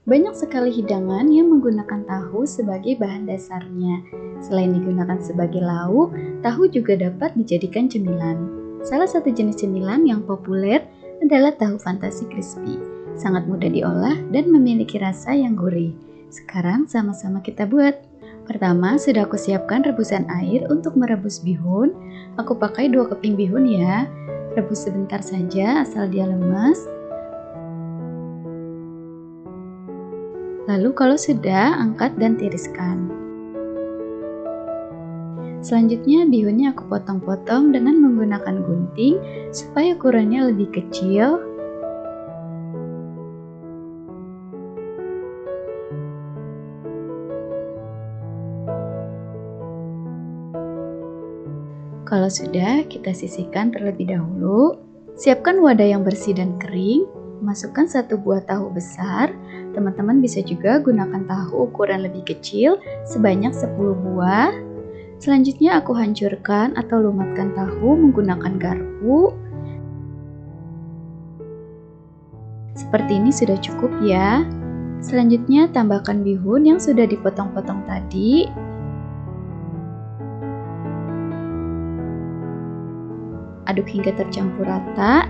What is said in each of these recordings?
Banyak sekali hidangan yang menggunakan tahu sebagai bahan dasarnya. Selain digunakan sebagai lauk, tahu juga dapat dijadikan cemilan. Salah satu jenis cemilan yang populer adalah tahu fantasi crispy. Sangat mudah diolah dan memiliki rasa yang gurih. Sekarang sama-sama kita buat. Pertama, sudah aku siapkan rebusan air untuk merebus bihun. Aku pakai 2 keping bihun ya. Rebus sebentar saja asal dia lemas. Lalu kalau sudah, angkat dan tiriskan. Selanjutnya bihunnya aku potong-potong dengan menggunakan gunting supaya ukurannya lebih kecil. Kalau sudah, kita sisihkan terlebih dahulu. Siapkan wadah yang bersih dan kering. Masukkan 1 buah tahu besar. Teman-teman bisa juga gunakan tahu ukuran lebih kecil sebanyak 10 buah. Selanjutnya aku hancurkan atau lumatkan tahu menggunakan garpu. Seperti ini sudah cukup ya. Selanjutnya tambahkan bihun yang sudah dipotong-potong tadi. Aduk hingga tercampur rata.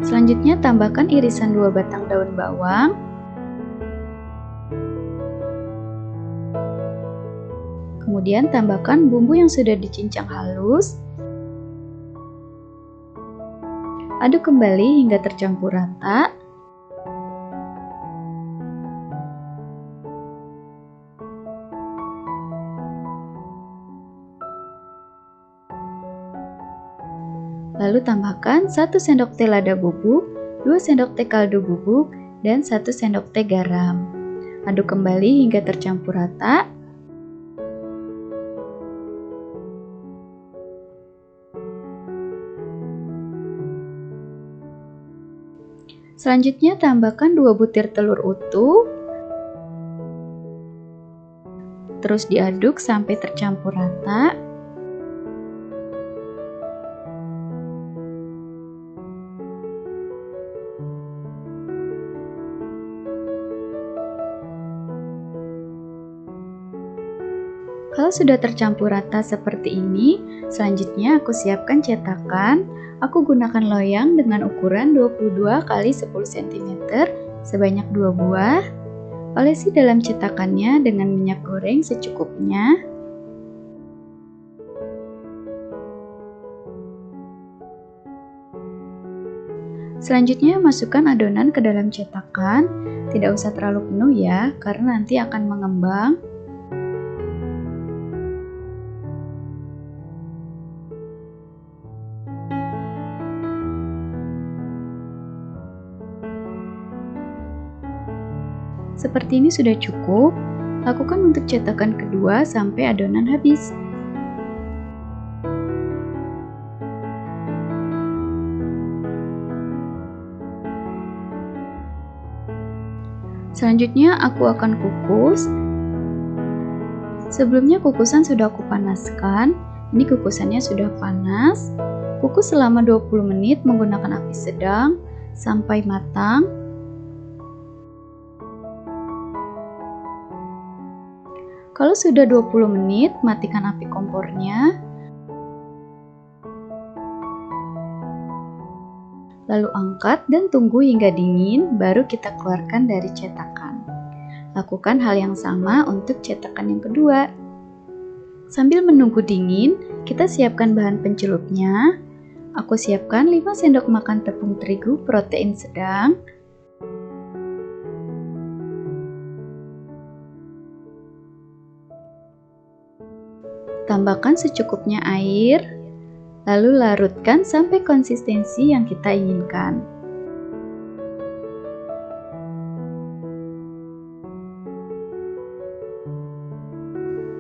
Selanjutnya tambahkan irisan 2 batang daun bawang. Kemudian tambahkan bumbu yang sudah dicincang halus. Aduk kembali hingga tercampur rata. Lalu tambahkan 1 sendok teh lada bubuk, 2 sendok teh kaldu bubuk, dan 1 sendok teh garam. Aduk kembali hingga tercampur rata. Selanjutnya tambahkan 2 butir telur utuh. Terus diaduk sampai tercampur rata. Kalau sudah tercampur rata seperti ini, selanjutnya aku siapkan cetakan. Aku gunakan loyang dengan ukuran 22 x 10 cm sebanyak 2 buah. Olesi dalam cetakannya dengan minyak goreng secukupnya. Selanjutnya masukkan adonan ke dalam cetakan. Tidak usah terlalu penuh ya, karena nanti akan mengembang. Seperti ini sudah cukup. Lakukan untuk cetakan kedua sampai adonan habis. Selanjutnya aku akan kukus. Sebelumnya kukusan sudah aku panaskan. Ini kukusannya sudah panas. Kukus selama 20 menit menggunakan api sedang sampai matang. Kalau sudah 20 menit, matikan api kompornya. Lalu angkat dan tunggu hingga dingin, baru kita keluarkan dari cetakan. Lakukan hal yang sama untuk cetakan yang kedua. Sambil menunggu dingin, kita siapkan bahan pencelupnya. Aku siapkan 5 sendok makan tepung terigu protein sedang. Tambahkan secukupnya air, lalu larutkan sampai konsistensi yang kita inginkan.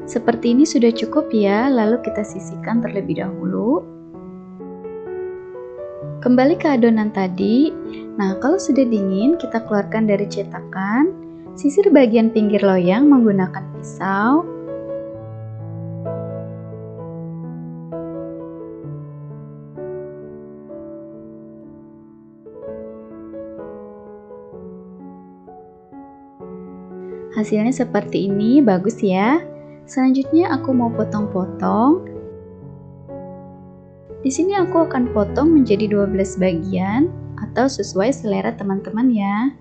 Seperti ini sudah cukup ya, lalu kita sisihkan terlebih dahulu. Kembali ke adonan tadi. Nah, kalau sudah dingin, kita keluarkan dari cetakan. Sisir bagian pinggir loyang menggunakan pisau. Hasilnya seperti ini, bagus ya. Selanjutnya aku mau potong-potong. Di sini aku akan potong menjadi 12 bagian atau sesuai selera teman-teman ya.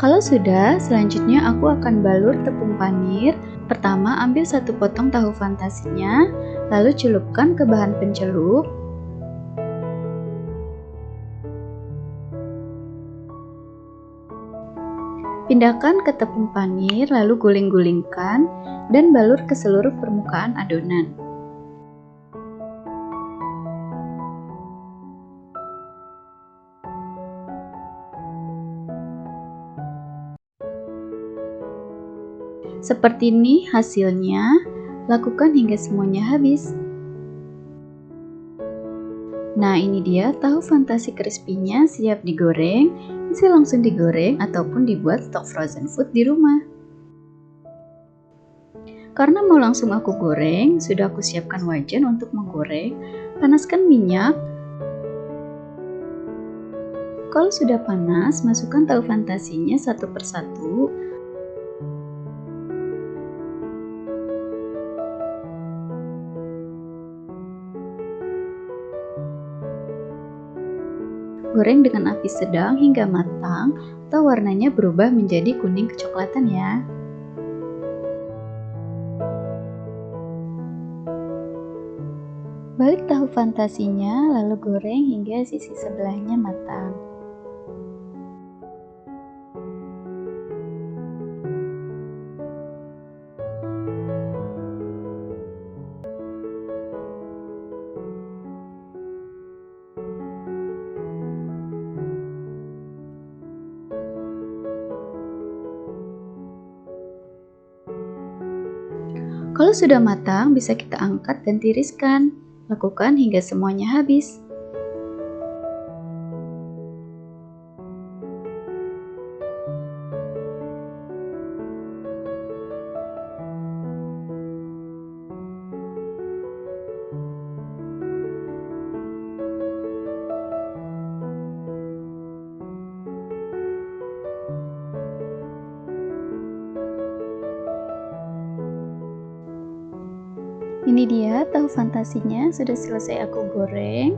Kalau sudah, selanjutnya aku akan balur tepung panir. Pertama, ambil satu potong tahu fantasinya, lalu celupkan ke bahan pencelup. Pindahkan ke tepung panir, lalu guling-gulingkan dan balur ke seluruh permukaan adonan. Seperti ini hasilnya, lakukan hingga semuanya habis. Nah, ini dia tahu fantasi crispy-nya siap digoreng. Bisa langsung digoreng ataupun dibuat stok frozen food di rumah. Karena mau langsung aku goreng, sudah aku siapkan wajan untuk menggoreng. Panaskan minyak. Kalau sudah panas, masukkan tahu fantasinya satu persatu. Goreng dengan api sedang hingga matang atau warnanya berubah menjadi kuning kecoklatan ya. Balik tahu fantasinya lalu goreng hingga sisi sebelahnya matang. Kalau sudah matang, bisa kita angkat dan tiriskan. Lakukan hingga semuanya habis. Ini dia tahu fantasinya sudah selesai aku goreng.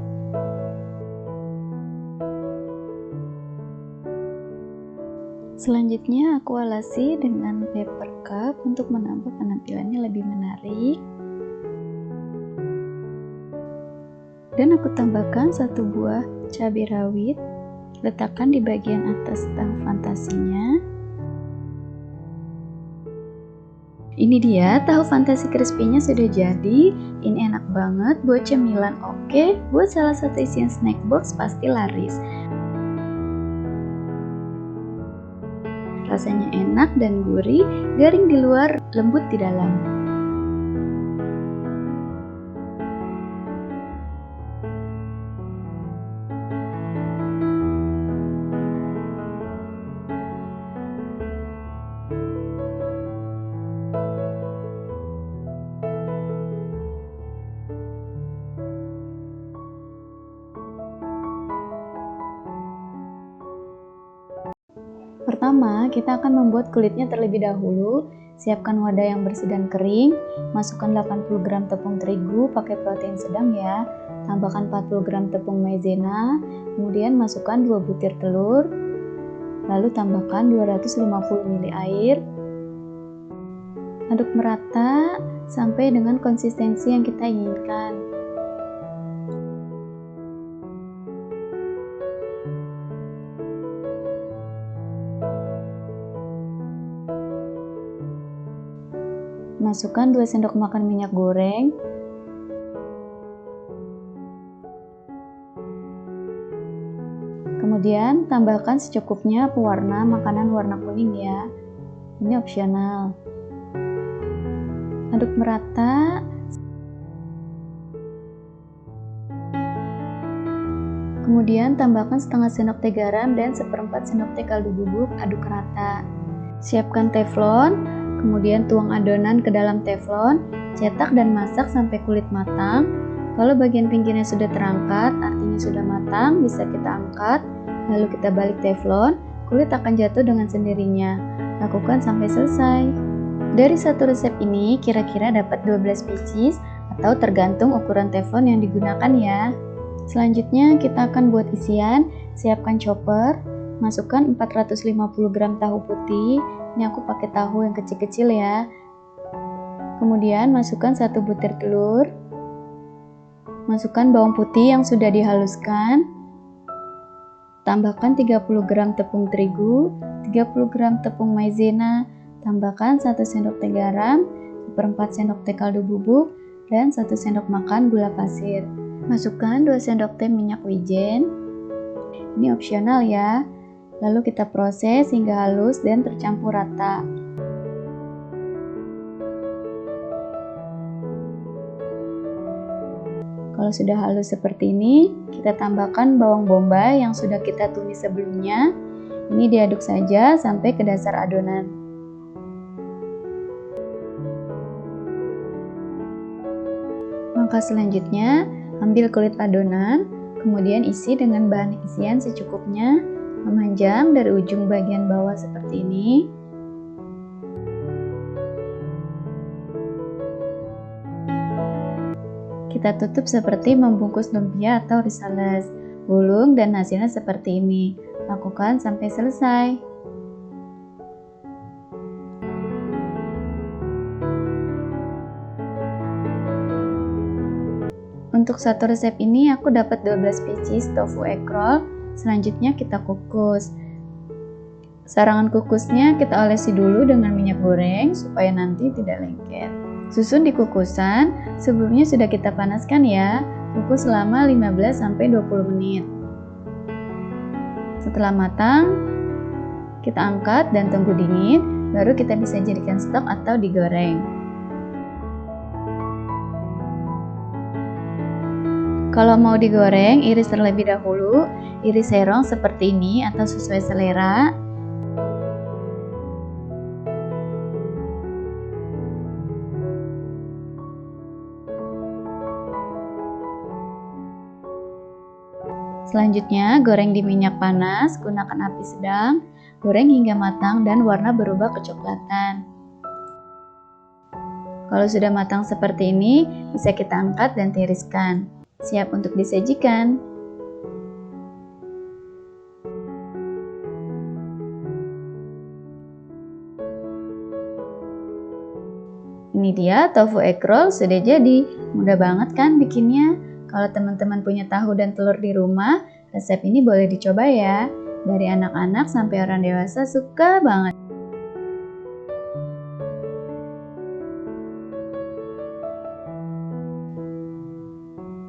Selanjutnya aku alasi dengan paper cup untuk menambah penampilannya lebih menarik. Dan aku tambahkan satu buah cabai rawit, letakkan di bagian atas tahu fantasinya. Ini dia tahu fantasi crispy-nya sudah jadi. Ini enak banget buat cemilan, oke. Buat salah satu isian snack box pasti laris. Rasanya enak dan gurih, garing di luar, lembut di dalam. Pertama, kita akan membuat kulitnya terlebih dahulu. Siapkan wadah yang bersih dan kering. Masukkan 80 gram tepung terigu pakai protein sedang ya. Tambahkan 40 gram tepung maizena. Kemudian masukkan 2 butir telur. Lalu tambahkan 250 ml air. Aduk merata sampai dengan konsistensi yang kita inginkan. Masukkan 2 sendok makan minyak goreng. Kemudian tambahkan secukupnya pewarna makanan warna kuning ya. Ini opsional. Aduk merata. Kemudian tambahkan setengah sendok teh garam dan seperempat sendok teh kaldu bubuk, aduk rata. Siapkan teflon, kemudian tuang adonan ke dalam teflon, cetak dan masak sampai kulit matang. Kalau bagian pinggirnya sudah terangkat, artinya sudah matang, bisa kita angkat. Lalu kita balik teflon, kulit akan jatuh dengan sendirinya. Lakukan sampai selesai. Dari satu resep ini kira-kira dapat 12 pieces atau tergantung ukuran teflon yang digunakan ya. Selanjutnya kita akan buat isian. Siapkan chopper, masukkan 450 gram tahu putih. Ini aku pakai tahu yang kecil-kecil ya. Kemudian masukkan 1 butir telur. Masukkan bawang putih yang sudah dihaluskan. Tambahkan 30 gram tepung terigu, 30 gram tepung maizena, tambahkan 1 sendok teh garam, seperempat sendok teh kaldu bubuk, dan 1 sendok makan gula pasir. Masukkan 2 sendok teh minyak wijen. Ini opsional ya. Lalu kita proses hingga halus dan tercampur rata. Kalau sudah halus seperti ini, kita tambahkan bawang bombay yang sudah kita tumis sebelumnya. Ini diaduk saja sampai ke dasar adonan. Langkah selanjutnya, ambil kulit adonan, kemudian isi dengan bahan isian secukupnya, memanjang dari ujung bagian bawah seperti ini. Kita tutup seperti membungkus lumpia atau risales, gulung dan hasilnya seperti ini. Lakukan sampai selesai. Untuk satu resep ini aku dapat 12 pieces tofu egg roll. Selanjutnya kita kukus. Sarangan kukusnya kita olesi dulu dengan minyak goreng supaya nanti tidak lengket. Susun di kukusan, sebelumnya sudah kita panaskan ya. Kukus selama 15-20 menit. Setelah matang, kita angkat dan tunggu dingin, baru kita bisa jadikan stok atau digoreng. Kalau mau digoreng, iris terlebih dahulu, iris serong seperti ini atau sesuai selera. Selanjutnya, goreng di minyak panas, gunakan api sedang, goreng hingga matang dan warna berubah kecoklatan. Kalau sudah matang seperti ini, bisa kita angkat dan tiriskan. Siap untuk disajikan. Ini dia tofu egg roll sudah jadi. Mudah banget kan bikinnya? Kalau teman-teman punya tahu dan telur di rumah, resep ini boleh dicoba ya. Dari anak-anak sampai orang dewasa suka banget.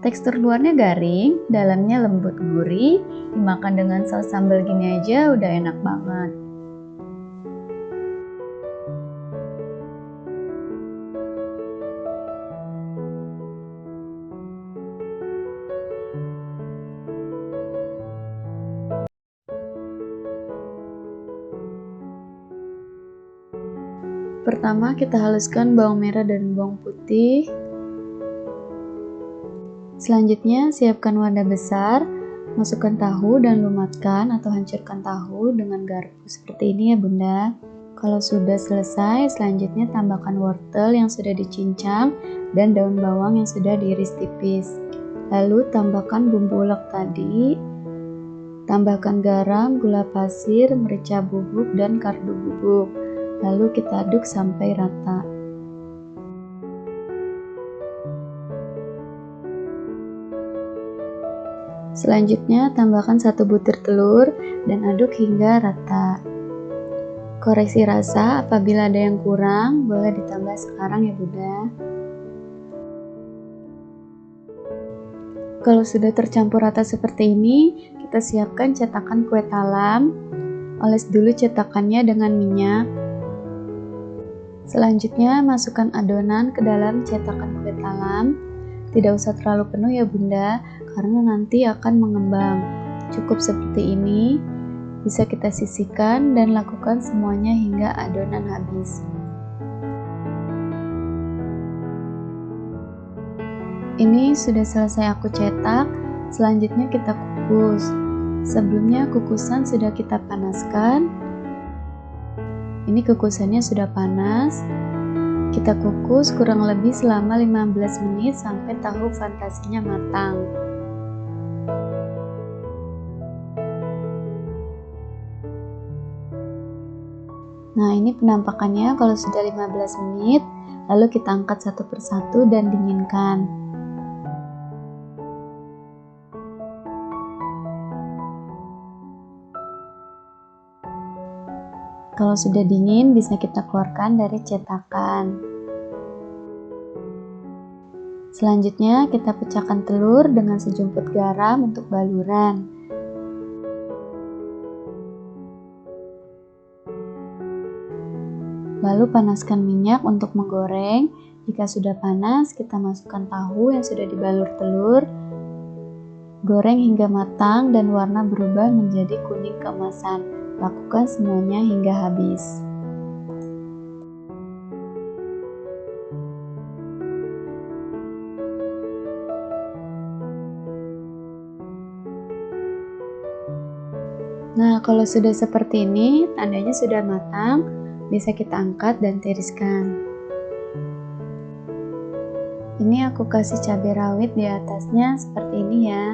Tekstur luarnya garing, dalamnya lembut gurih, dimakan dengan saus sambal gini aja udah enak banget. Pertama kita haluskan bawang merah dan bawang putih. Selanjutnya siapkan wadah besar, masukkan tahu dan lumatkan atau hancurkan tahu dengan garpu seperti ini ya bunda. Kalau sudah selesai, selanjutnya tambahkan wortel yang sudah dicincang dan daun bawang yang sudah diiris tipis. Lalu tambahkan bumbu ulek tadi, tambahkan garam, gula pasir, merica bubuk dan kaldu bubuk. Lalu kita aduk sampai rata. Selanjutnya tambahkan 1 butir telur dan aduk hingga rata. Koreksi rasa, apabila ada yang kurang boleh ditambah sekarang ya bunda. Kalau sudah tercampur rata seperti ini, kita siapkan cetakan kue talam. Oles dulu cetakannya dengan minyak. Selanjutnya masukkan adonan ke dalam cetakan kue talam. Tidak usah terlalu penuh ya bunda, karena nanti akan mengembang. Cukup seperti ini, bisa kita sisihkan dan lakukan semuanya hingga adonan habis. Ini sudah selesai aku cetak, selanjutnya kita kukus. Sebelumnya kukusan sudah kita panaskan. Ini kukusannya sudah panas. Kita kukus kurang lebih selama 15 menit sampai tahu fantasinya matang. Nah, ini penampakannya kalau sudah 15 menit, lalu kita angkat satu persatu dan dinginkan. Kalau sudah dingin, bisa kita keluarkan dari cetakan. Selanjutnya, kita pecahkan telur dengan sejumput garam untuk baluran. Lalu panaskan minyak untuk menggoreng. Jika sudah panas, kita masukkan tahu yang sudah dibalur telur. Goreng hingga matang dan warna berubah menjadi kuning keemasan. Lakukan semuanya hingga habis. Nah, kalau sudah seperti ini, tandanya sudah matang. Bisa kita angkat dan tiriskan. Ini aku kasih cabai rawit di atasnya seperti ini ya.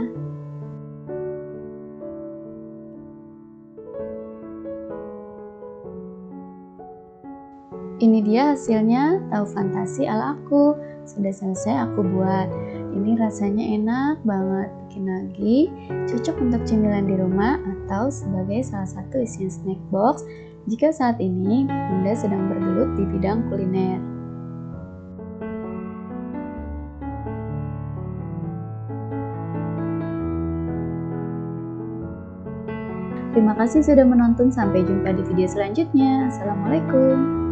Ini dia hasilnya, tahu fantasi ala aku. Sudah selesai aku buat. Ini rasanya enak banget, bikin lagi, cocok untuk cemilan di rumah atau sebagai salah satu isian snack box jika saat ini Bunda sedang bergelut di bidang kuliner. Terima kasih sudah menonton, sampai jumpa di video selanjutnya. Assalamualaikum.